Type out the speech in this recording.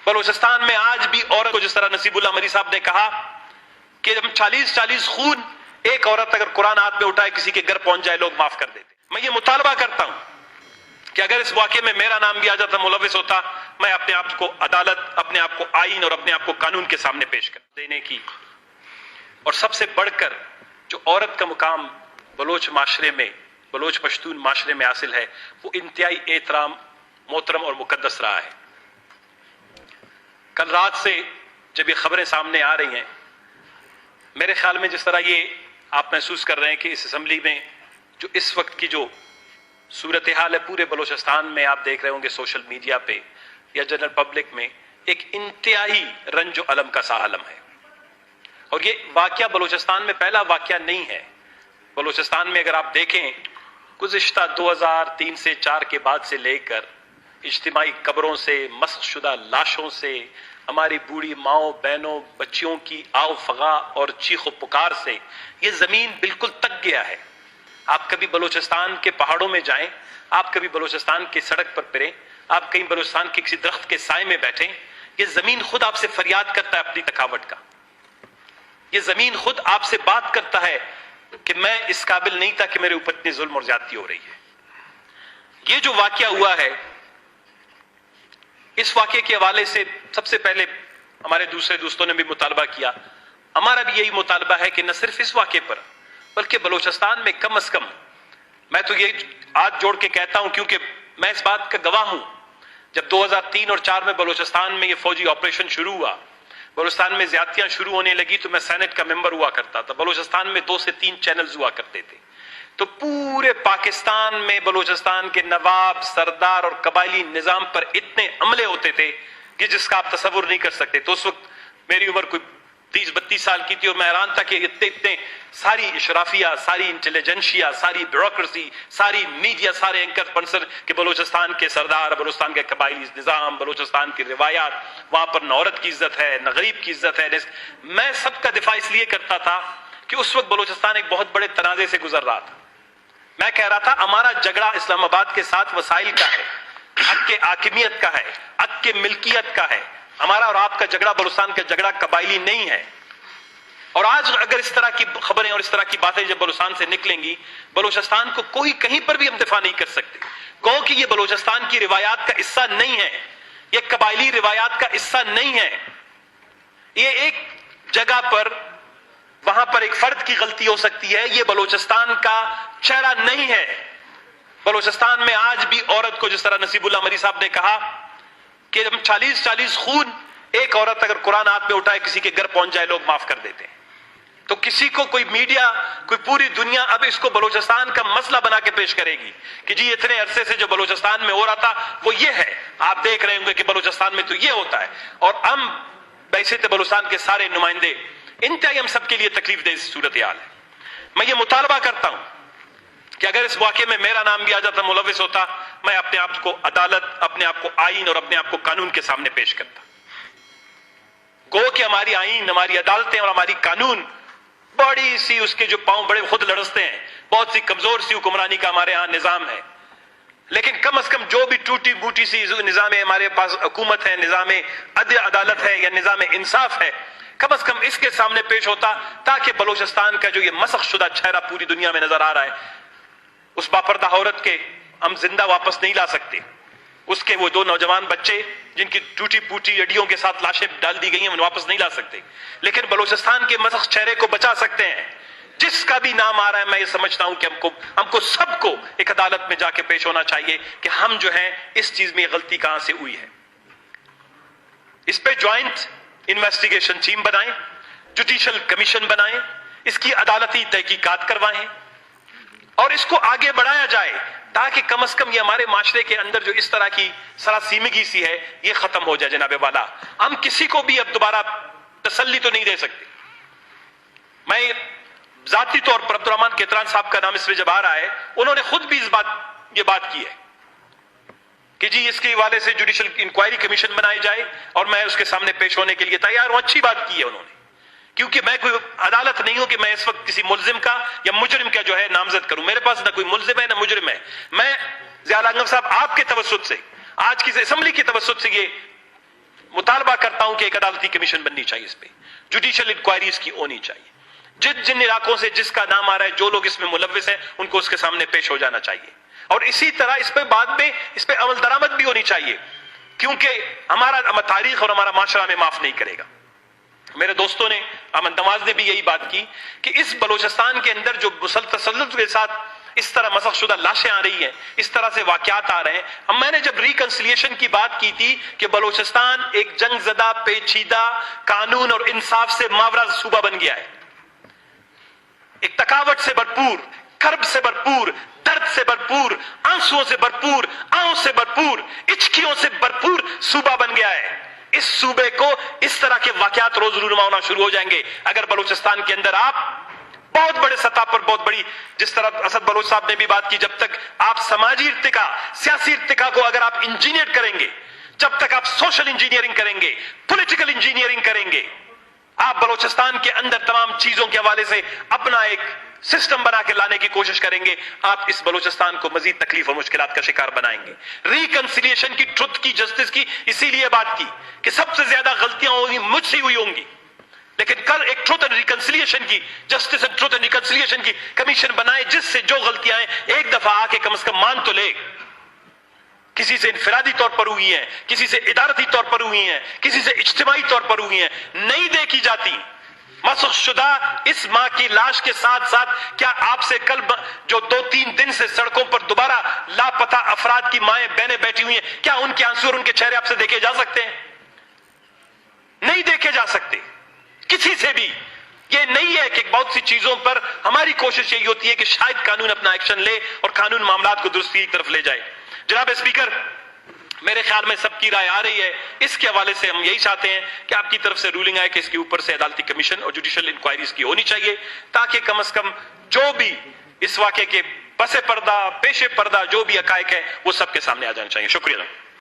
बलूचिस्तान में आज भी औरत को, जिस तरह नसीबुल्लाह मरी साहब ने कहा कि हम 40-40 खून, एक औरत अगर कुरान हाथ में उठाए किसी के घर पहुंच जाए लोग माफ कर देते। मैं ये मुतालबा करता हूं कि अगर इस वाकये में मेरा नाम भी आ जाता, मुलविस होता, मैं अपने आप को अदालत, अपने आप को आईन और अपने आप को कानून के सामने पेश कर देने की। और सबसे बढ़कर जो औरत का मुकाम बलोच माशरे में, बलोच पश्तून माशरे में हासिल है, वो इंतहाई एहतराम, मोहतरम और मुकद्दस रहा है। कल रात से जब ये खबरें सामने आ रही हैं, मेरे ख्याल में जिस तरह ये आप महसूस कर रहे हैं कि इस असेंबली में जो इस वक्त की जो सूरत हाल है पूरे बलोचिस्तान में, आप देख रहे होंगे सोशल मीडिया पे या जनरल पब्लिक में, एक इंतहाई रंजो अलम का सा आलम है। और ये वाकया बलोचिस्तान में पहला वाकया नहीं है। बलोचिस्तान में अगर आप देखें, गुज़िश्ता 2003 से 4 के बाद से लेकर इज्तिमाई कब्रों से, मस्ख शुदा लाशों से, हमारी बूढ़ी माओ बहनों बच्चियों की आव फगा और चीखो पुकार से ये जमीन बिल्कुल तक गया है। आप कभी बलूचिस्तान के पहाड़ों में जाएं, आप कभी बलूचिस्तान की सड़क पर फिरें, आप कहीं बलूचिस्तान के किसी दरख्त के साए में बैठें, ये जमीन खुद आपसे फरियाद करता है अपनी तकावट का। ये जमीन खुद आपसे बात करता है कि मैं इस काबिल नहीं था कि मेरे ऊपर इतनी जुल्म और ज्यादती हो रही है। ये जो वाकया हुआ है, इस वाकये के हवाले से सबसे पहले हमारे दूसरे दोस्तों ने भी मुतालबा किया, हमारा भी यही मुतालबा है कि न सिर्फ इस वाकये पर बल्कि बलूचिस्तान में कम अज कम, मैं तो ये हाथ जोड़ के कहता हूं क्योंकि मैं इस बात का गवाह हूं, जब 2003 और 4 में बलूचिस्तान में ये फौजी ऑपरेशन शुरू हुआ, बलूचिस्तान में ज्यादतियां शुरू होने लगी, तो मैं सेनेट का मेंबर हुआ करता था। बलूचिस्तान में 2 से 3 चैनल्स हुआ करते थे, तो पूरे पाकिस्तान में बलूचिस्तान के नवाब, सरदार और कबायली निजाम पर इतने हमले होते थे कि जिसका आप तसव्वुर नहीं कर सकते। तो उस वक्त मेरी उम्र कोई 30-32 साल की थी और मैं हैरान था कि इतने सारी इशराफिया, सारी इंटेलिजेंशिया, सारी ब्यूरोक्रेसी, सारी मीडिया, सारे एंकर पर्सन कि बलूचिस्तान के सरदार, बलूचिस्तान के कबायली निजाम, बलूचिस्तान की रिवायात, वहां पर न औरत की इज्जत है न गरीब की इज्जत है। मैं सबका दिफा इसलिए करता था कि उस वक्त बलूचिस्तान एक बहुत बड़े तनाजे से गुजर रहा था। मैं कह रहा था हमारा झगड़ा इस्लामाबाद के साथ वसाइल का है, हक के हाकिमियत का है, हक के मिल्कियत का है। हमारा और आपका झगड़ा, बलूचिस्तान का झगड़ा कबायली नहीं है। और आज अगर इस तरह की खबरें और इस तरह की बातें जब बलूचिस्तान से निकलेंगी, बलूचिस्तान को कोई कहीं पर भी हम दिफा नहीं कर सकते। कहो कि ये बलूचिस्तान की रिवायात का हिस्सा नहीं है, ये कबायली रिवायात का हिस्सा नहीं है, ये एक जगह पर वहां पर एक फर्द की गलती हो सकती है, ये बलूचिस्तान का चेहरा नहीं है। बलूचिस्तान में आज भी औरत को, जिस तरह नसीबुल्लाह मरी साहब ने कहा कि हम 40-40 खून, एक औरत अगर कुरान हाथ में उठाए किसी के घर पहुंच जाए लोग माफ कर देते हैं। तो किसी को कोई मीडिया, कोई पूरी दुनिया अब इसको बलूचिस्तान का मसला बना के पेश करेगी कि जी इतने अरसे से जो बलूचिस्तान में हो रहा था वो ये है। आप देख रहे होंगे कि बलूचिस्तान में तो ये होता है। और हम वैसे तो बलूचिस्तान के सारे नुमाइंदे इंतहाई हम सबके लिए तकलीफ दे सूरत हाल है। मैं ये मुतालबा करता हूं कि अगर इस वाकये में मेरा नाम भी आ जाता, मुलविस होता, मैं अपने आप को अदालत, अपने आप को आईन और अपने आप को कानून के सामने पेश करता। गो कि हमारी आईन, हमारी अदालतें और हमारी कानून बड़ी सी, उसके जो पांव बड़े खुद लड़सते हैं, बहुत सी कमजोर सी हुक्मरानी का हमारे यहां निजाम है। लेकिन कम अज कम जो भी टूटी बूटी सी निजाम हमारे पास हुकूमत है, निजाम अदालत है या निजाम इंसाफ है, कम अज कम इसके सामने पेश होता, ताकि बलूचिस्तान का जो ये मसख शुदा चेहरा पूरी दुनिया में नजर आ रहा है, उस बापर्दा औरत के हम जिंदा वापस नहीं ला सकते। उसके वो 2 नौजवान बच्चे जिनकी टूटी फूटी हड्डियों के साथ लाशें डाल दी गई हैं, वापस नहीं ला सकते, लेकिन बलूचिस्तान के मसख चेहरे को बचा सकते हैं। जिसका भी नाम आ रहा है, मैं ये समझता हूं कि हमको सबको एक अदालत में जाके पेश होना चाहिए कि हम जो है इस चीज में गलती कहां से हुई है। इस पे ज्वाइंट इन्वेस्टिगेशन टीम बनाएं, जुडिशियल कमीशन बनाएं, इसकी अदालती तहकीकात करवाएं और इसको आगे बढ़ाया जाए, ताकि कम से कम ये हमारे माशरे के अंदर जो इस तरह की सरासीमगी सी है ये खत्म हो जाए। जनाबे वाला, हम किसी को भी अब दोबारा तसल्ली तो नहीं दे सकते। मैं जाती तौर पर अब्दुर्रहमान केतरान साहब का नाम इसमें जब आ रहा है, उन्होंने खुद भी ये बात की है कि जी इसके हवाले से जुडिशियल इंक्वायरी कमीशन बनाई जाए और मैं उसके सामने पेश होने के लिए तैयार हूं। अच्छी बात की है उन्होंने, क्योंकि मैं कोई अदालत नहीं हूं कि मैं इस वक्त किसी मुल्जिम का या मुजरिम का जो है नामजद करूं। मेरे पास ना कोई मुल्जिम है ना मुजरिम है। मैं ज़िया आलम साहब आपके तवस्सुत से, आज की असेंबली की तवस्सुत से ये मुतालबा करता हूं कि एक अदालती कमीशन बननी चाहिए, इस पे जुडिशियल इंक्वायरी इसकी होनी चाहिए। जिन इलाकों से जिसका नाम आ रहा है, जो लोग इसमें मुलव्विस हैं, उनको उसके सामने पेश हो जाना चाहिए। और इसी तरह इस पे बाद में इस पे अमल दरामद भी होनी चाहिए, क्योंकि हमारा तारीख और हमारा माशरा में माफ नहीं करेगा। मेरे दोस्तों ने, अमन नवाज ने भी यही बात की कि इस बलोचिस्तान के अंदर जो तसल्लुत के साथ इस तरह मसख शुदा लाशें आ रही हैं, इस तरह से वाकयात आ रहे हैं। मैंने जब रिकंसिलिएशन की बात की थी कि बलोचिस्तान एक जंगजदा, पेचीदा, कानून और इंसाफ से मावरा सूबा बन गया है, एक तकावट से भरपूर, कर्ब से भरपूर, दर्द से भरपूर, आंसुओं से भरपूर, आहों से भरपूर, इचकियों से भरपूर सूबा बन गया है। इस सूबे को इस तरह के वाकयात रोज रूनुमा होना शुरू हो जाएंगे अगर बलूचिस्तान के अंदर आप बहुत बड़े सतह पर, बहुत बड़ी, जिस तरह असद बलोच साहब ने भी बात की, जब तक आप समाजी इर्तिका, सियासी इर्तिका को अगर आप इंजीनियर करेंगे, जब तक आप सोशल इंजीनियरिंग करेंगे, पॉलिटिकल इंजीनियरिंग करेंगे, आप बलूचिस्तान के अंदर तमाम चीजों के हवाले से अपना एक सिस्टम बना के लाने की कोशिश करेंगे, आप इस बलूचिस्तान को मजीद तकलीफ और मुश्किलात का शिकार बनाएंगे। रिकंसिलिएशन की, ट्रुथ की, जस्टिस की इसीलिए बात की कि सबसे ज्यादा गलतियां होंगी मुझसे हुई होंगी, लेकिन कल एक ट्रुथ एंड रिकंसिलिएशन की, justice and truth and reconciliation की कमीशन बनाए, जिससे जो गलतियां हैं एक दफा आके कम से कम मान तो ले। किसी से इनफरादी तौर पर हुई हैं, किसी से इदारती तौर पर हुई हैं, किसी से इज्तिमाई तौर पर हुई हैं, नहीं देखी जाती। मसख शुदा इस मां की लाश के साथ साथ क्या आपसे कल जो 2-3 दिन से सड़कों पर दोबारा लापता अफराद की माएं बहनें बैठी हुई हैं, क्या उनके आंसू और उनके चेहरे आपसे देखे जा सकते हैं? नहीं देखे जा सकते किसी से भी। ये नहीं है कि बहुत सी चीजों पर हमारी कोशिश यही होती है कि शायद कानून अपना एक्शन ले और कानून मामलात को दुरुस्ती की तरफ ले जाए। जनाब स्पीकर, मेरे ख्याल में सबकी राय आ रही है, इसके हवाले से हम यही चाहते हैं कि आपकी तरफ से रूलिंग आए कि इसके ऊपर से अदालती कमीशन और जुडिशियल इंक्वायरीज की होनी चाहिए, ताकि कम से कम जो भी इस वाक़े के पसे पर्दा, पेशे पर्दा जो भी हकायक है वो सबके सामने आ जाना चाहिए। शुक्रिया।